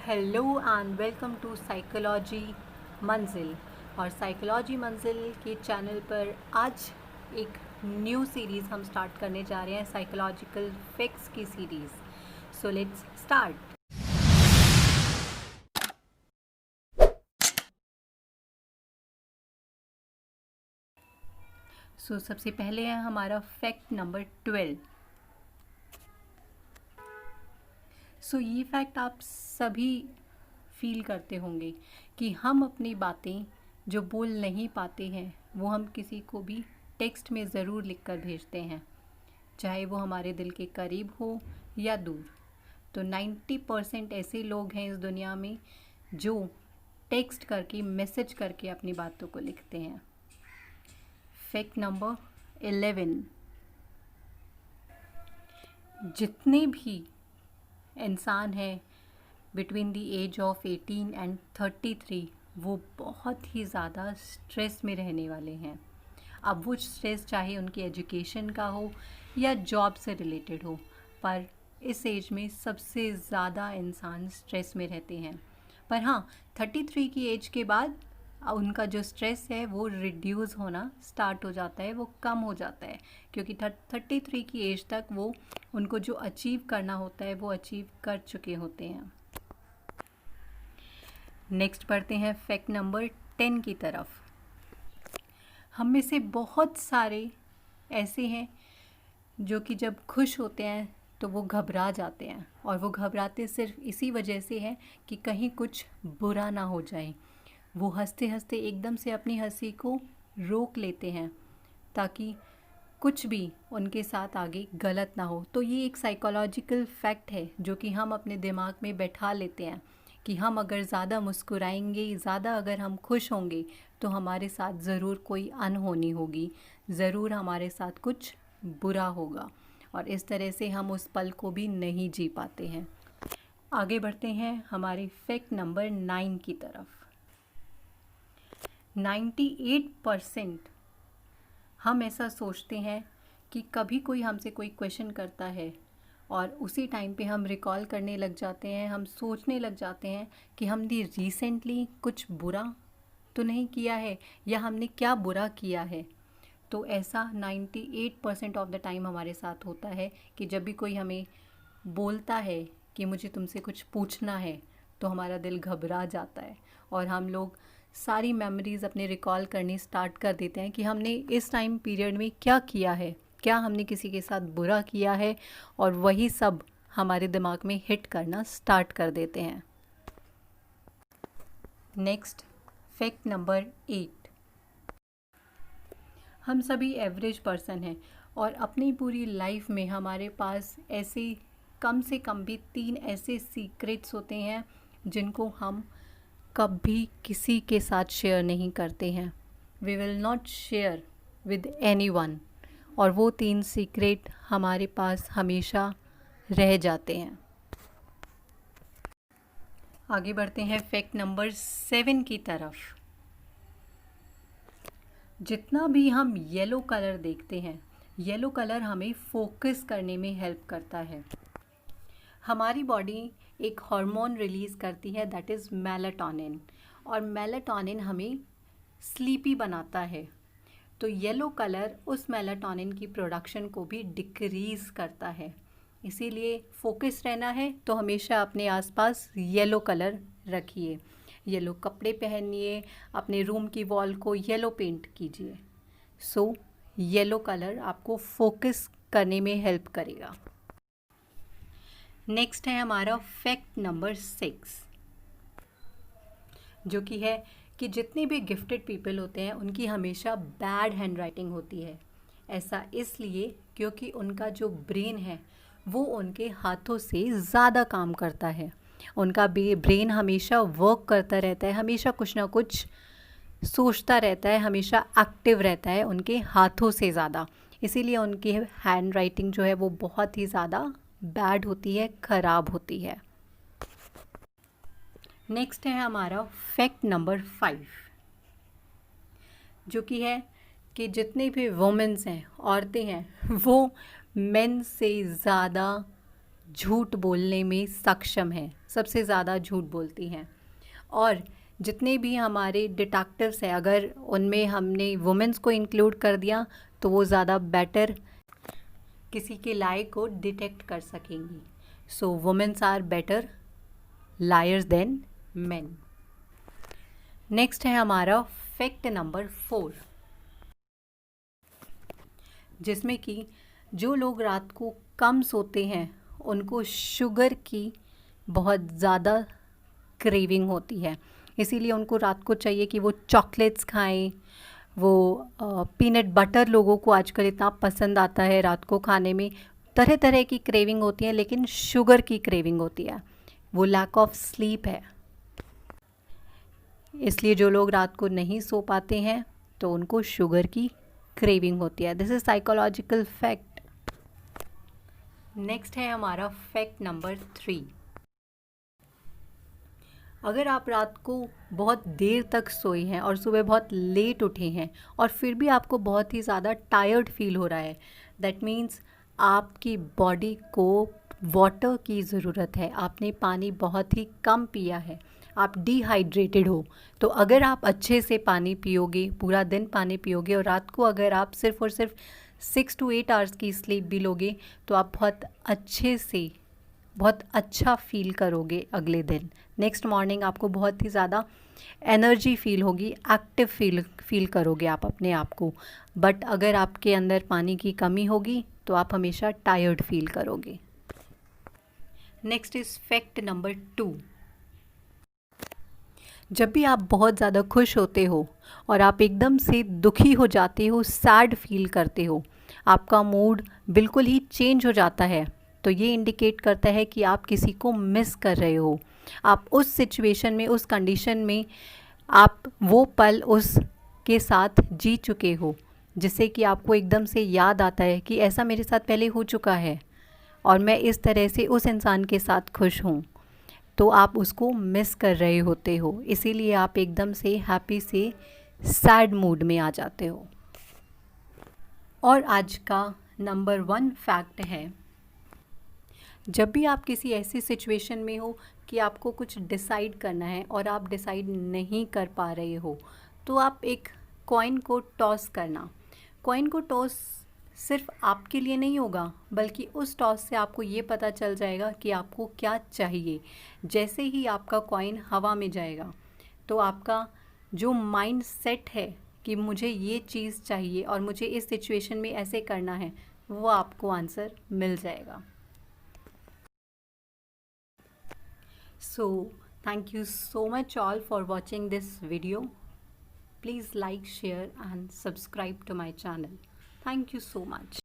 Hello and welcome to psychology Manzil. और psychology मंजिल के चैनल पर आज एक न्यू सीरीज़ हम स्टार्ट करने जा रहे हैं, साइकोलॉजिकल फैक्ट्स की series. So let's start. So सबसे पहले है हमारा फैक्ट नंबर 12। सो ये फैक्ट आप सभी फील करते होंगे कि हम अपनी बातें जो बोल नहीं पाते हैं वो हम किसी को भी टेक्स्ट में ज़रूर लिख कर भेजते हैं, चाहे वो हमारे दिल के करीब हो या दूर। तो 90% ऐसे लोग हैं इस दुनिया में जो टेक्स्ट करके, मैसेज करके अपनी बातों को लिखते हैं। Fact number 11। जितने भी इंसान हैं between the age of 18 and 33 वो बहुत ही ज़्यादा स्ट्रेस में रहने वाले हैं। अब वो स्ट्रेस चाहे उनकी एजुकेशन का हो या जॉब से रिलेटेड हो, पर इस एज में सबसे ज़्यादा इंसान स्ट्रेस में रहते हैं। पर हाँ, 33 की एज के बाद उनका जो स्ट्रेस है वो रिड्यूस होना स्टार्ट हो जाता है, वो कम हो जाता है, क्योंकि 33 की एज तक वो उनको जो अचीव करना होता है वो अचीव कर चुके होते हैं। नेक्स्ट बढ़ते हैं फैक्ट नंबर 10 की तरफ। हम में से बहुत सारे ऐसे हैं जो कि जब खुश होते हैं तो वो घबरा जाते हैं, और वो घबराते सिर्फ इसी वजह से है कि कहीं कुछ बुरा ना हो जाए। वो हंसते हंसते एकदम से अपनी हंसी को रोक लेते हैं ताकि कुछ भी उनके साथ आगे गलत ना हो। तो ये एक साइकोलॉजिकल फैक्ट है जो कि हम अपने दिमाग में बैठा लेते हैं कि हम अगर ज़्यादा मुस्कुराएंगे, ज़्यादा अगर हम खुश होंगे तो हमारे साथ ज़रूर कोई अनहोनी होगी, ज़रूर हमारे साथ कुछ बुरा होगा, और इस तरह से हम उस पल को भी नहीं जी पाते हैं। आगे बढ़ते हैं हमारे फैक्ट नंबर 9 की तरफ। 98% हम ऐसा सोचते हैं कि कभी कोई हमसे कोई क्वेश्चन करता है और उसी टाइम पे हम रिकॉल करने लग जाते हैं, हम सोचने लग जाते हैं कि हमने रिसेंटली कुछ बुरा तो नहीं किया है या हमने क्या बुरा किया है। तो ऐसा 98% ऑफ द टाइम हमारे साथ होता है कि जब भी कोई हमें बोलता है कि मुझे तुमसे कुछ पूछना है तो हमारा दिल घबरा जाता है और हम लोग सारी मेमोरीज़ अपने रिकॉल करनी स्टार्ट कर देते हैं कि हमने इस टाइम पीरियड में क्या किया है, क्या हमने किसी के साथ बुरा किया है, और वही सब हमारे दिमाग में हिट करना स्टार्ट कर देते हैं। Next fact number 8। हम सभी एवरेज पर्सन हैं और अपनी पूरी लाइफ में हमारे पास ऐसे कम से कम भी 3 ऐसे सीक्रेट्स होते हैं जिनको हम कभी किसी के साथ शेयर नहीं करते हैं। We will not share with anyone, और वो 3 सीक्रेट हमारे पास हमेशा रह जाते हैं। आगे बढ़ते हैं फैक्ट नंबर 7 की तरफ। जितना भी हम येलो कलर देखते हैं, येलो कलर हमें फोकस करने में हेल्प करता है। हमारी बॉडी एक हार्मोन रिलीज़ करती है, दैट इज़ मेलाटोनिन, और मेलाटोनिन हमें स्लीपी बनाता है। तो येलो कलर उस मेलाटोनिन की प्रोडक्शन को भी डिक्रीज़ करता है। इसीलिए फोकस रहना है तो हमेशा अपने आसपास येलो कलर रखिए, येलो कपड़े पहनिए, अपने रूम की वॉल को येलो पेंट कीजिए। सो येलो कलर आपको फोकस करने में हेल्प करेगा। नेक्स्ट है हमारा फैक्ट नंबर 6, जो कि है कि जितने भी गिफ्टेड पीपल होते हैं उनकी हमेशा बैड हैंड राइटिंग होती है। ऐसा इसलिए क्योंकि उनका जो ब्रेन है वो उनके हाथों से ज़्यादा काम करता है। उनका ब्रेन हमेशा वर्क करता रहता है, हमेशा कुछ ना कुछ सोचता रहता है, हमेशा एक्टिव रहता है उनके हाथों से ज़्यादा। इसीलिए उनकी हैंड राइटिंग जो है वो बहुत ही ज़्यादा बैड होती है, ख़राब होती है। नेक्स्ट है हमारा फैक्ट नंबर 5, जो कि है कि जितने भी वुमेन्स हैं, औरतें हैं, वो मेन से ज़्यादा झूठ बोलने में सक्षम हैं, सबसे ज़्यादा झूठ बोलती हैं। और जितने भी हमारे डिटेक्टिव्स हैं, अगर उनमें हमने वुमेंस को इंक्लूड कर दिया तो वो ज़्यादा बेटर किसी के लाई को डिटेक्ट कर सकेंगी। So womens are better liars than men. Next है हमारा फैक्ट नंबर 4, जिसमें कि जो लोग रात को कम सोते हैं उनको शुगर की बहुत ज़्यादा क्रेविंग होती है, इसीलिए उनको रात को चाहिए कि वो चॉकलेट्स खाएं। वो पीनट बटर लोगों को आजकल इतना पसंद आता है रात को खाने में। तरह तरह की क्रेविंग होती है, लेकिन शुगर की क्रेविंग होती है, वो लैक ऑफ स्लीप है। इसलिए जो लोग रात को नहीं सो पाते हैं तो उनको शुगर की क्रेविंग होती है। This is psychological fact. Next है हमारा फैक्ट नंबर 3। अगर आप रात को बहुत देर तक सोए हैं और सुबह बहुत लेट उठे हैं और फिर भी आपको बहुत ही ज़्यादा टायर्ड फील हो रहा है, दैट मीन्स आपकी बॉडी को वाटर की ज़रूरत है, आपने पानी बहुत ही कम पिया है, आप डिहाइड्रेटेड हो। तो अगर आप अच्छे से पानी पियोगे, पूरा दिन पानी पियोगे और रात को अगर आप सिर्फ़ और सिर्फ 6 to 8 आवर्स की स्लीप भी लोगे तो आप बहुत अच्छे से बहुत अच्छा फील करोगे अगले दिन। नेक्स्ट मॉर्निंग आपको बहुत ही ज़्यादा एनर्जी फील होगी, एक्टिव फील करोगे आप अपने आप को। बट अगर आपके अंदर पानी की कमी होगी तो आप हमेशा टायर्ड फील करोगे। Next is fact number 2। जब भी आप बहुत ज़्यादा खुश होते हो और आप एकदम से दुखी हो जाते हो, सैड फील करते हो, आपका मूड बिल्कुल ही चेंज हो जाता है, तो ये इंडिकेट करता है कि आप किसी को मिस कर रहे हो। आप उस सिचुएशन में, उस कंडीशन में आप वो पल उसके साथ जी चुके हो, जिससे कि आपको एकदम से याद आता है कि ऐसा मेरे साथ पहले हो चुका है और मैं इस तरह से उस इंसान के साथ खुश हूँ। तो आप उसको मिस कर रहे होते हो, इसीलिए आप एकदम से हैप्पी से सैड मूड में आ जाते हो। और आज का नंबर 1 फैक्ट है, जब भी आप किसी ऐसी सिचुएशन में हो कि आपको कुछ डिसाइड करना है और आप डिसाइड नहीं कर पा रहे हो, तो आप एक कॉइन को टॉस करना। कॉइन को टॉस सिर्फ आपके लिए नहीं होगा, बल्कि उस टॉस से आपको ये पता चल जाएगा कि आपको क्या चाहिए। जैसे ही आपका कॉइन हवा में जाएगा तो आपका जो माइंड सेट है कि मुझे ये चीज़ चाहिए और मुझे इस सिचुएशन में ऐसे करना है, वो आपको आंसर मिल जाएगा। So thank you so much all for watching this video. Please like, share and subscribe to my channel. Thank you so much.